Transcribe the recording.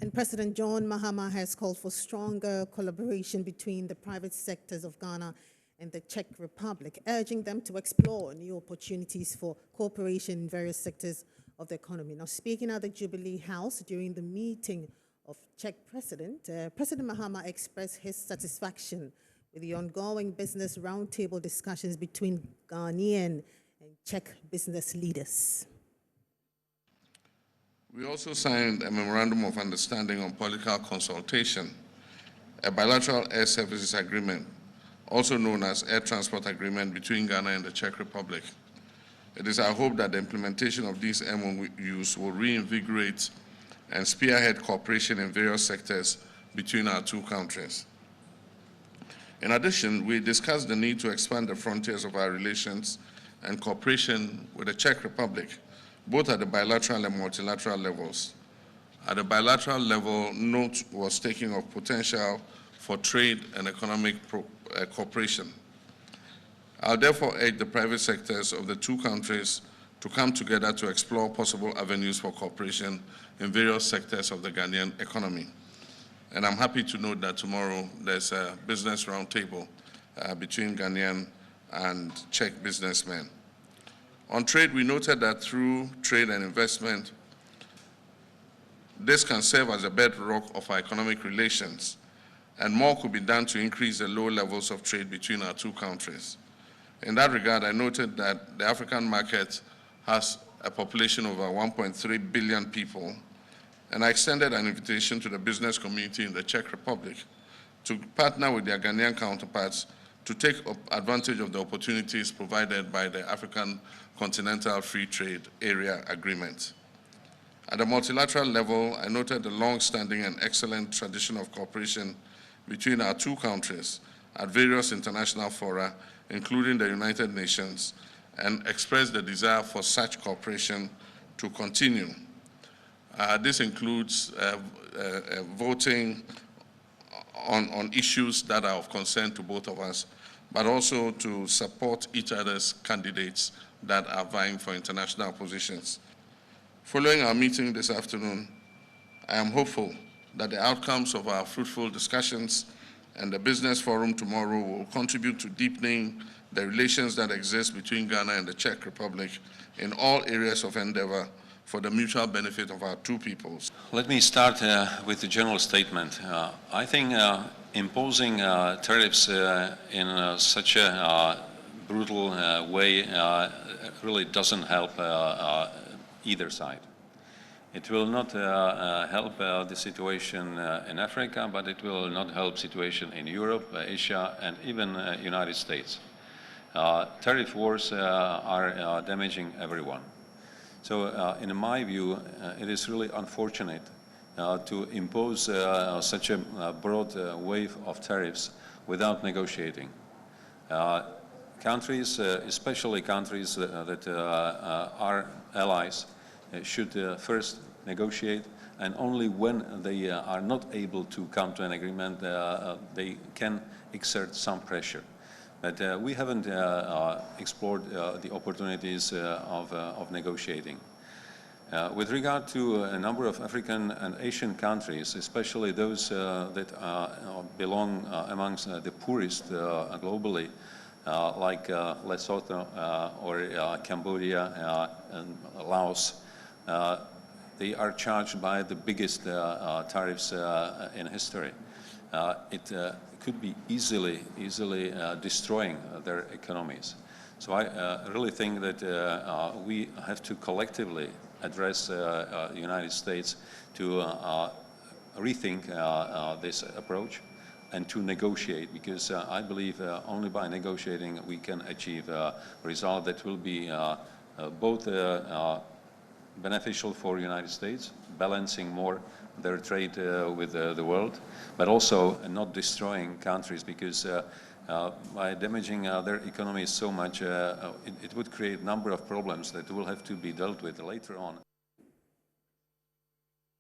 And President John Mahama has called for stronger collaboration between the private sectors of Ghana and the Czech Republic, urging them to explore new opportunities for cooperation in various sectors of the economy. Now, speaking at the Jubilee House during the meeting of Czech President, President Mahama expressed his satisfaction with the ongoing business roundtable discussions between Ghanaian and Czech business leaders. We also signed a memorandum of understanding on political consultation, a bilateral air services agreement, also known as Air Transport Agreement between Ghana and the Czech Republic. It is our hope that the implementation of these MOUs will reinvigorate and spearhead cooperation in various sectors between our two countries. In addition, we discussed the need to expand the frontiers of our relations and cooperation with the Czech Republic, both at the bilateral and multilateral levels. At the bilateral level, note was taken of potential for trade and economic cooperation. I'll therefore urge the private sectors of the two countries to come together to explore possible avenues for cooperation in various sectors of the Ghanaian economy. And I'm happy to note that tomorrow there's a business roundtable between Ghanaian and Czech businessmen. On trade, we noted that through trade and investment, this can serve as a bedrock of our economic relations, and more could be done to increase the low levels of trade between our two countries. In that regard, I noted that the African market has a population of over 1.3 billion people, and I extended an invitation to the business community in the Czech Republic to partner with their Ghanaian counterparts to take advantage of the opportunities provided by the African Continental Free Trade Area Agreement. At the multilateral level, I noted the long-standing and excellent tradition of cooperation between our two countries at various international fora, including the United Nations, and expressed the desire for such cooperation to continue. This includes voting on issues that are of concern to both of us, but also to support each other's candidates that are vying for international positions. Following our meeting this afternoon, I am hopeful that the outcomes of our fruitful discussions and the business forum tomorrow will contribute to deepening the relations that exist between Ghana and the Czech Republic in all areas of endeavor for the mutual benefit of our two peoples. Let me start with a general statement. I think imposing tariffs in such a brutal way really doesn't help either side. It will not help the situation in Africa, but it will not help situation in Europe, Asia, and even United States. Tariff wars are damaging everyone. So in my view, it is really unfortunate to impose such a broad wave of tariffs without negotiating. Countries, especially countries that are allies, should first negotiate, and only when they are not able to come to an agreement, they can exert some pressure. But we haven't explored the opportunities of negotiating. With regard to a number of African and Asian countries, especially those that belong amongst the poorest globally, like Lesotho or Cambodia and Laos, they are charged by the biggest tariffs in history. It could be easily destroying their economies. So I really think that we have to collectively address the United States to rethink this approach and to negotiate, because I believe only by negotiating we can achieve a result that will be both beneficial for the United States, balancing more their trade with the world, but also not destroying countries, because by damaging their economies so much, it would create a number of problems that will have to be dealt with later on.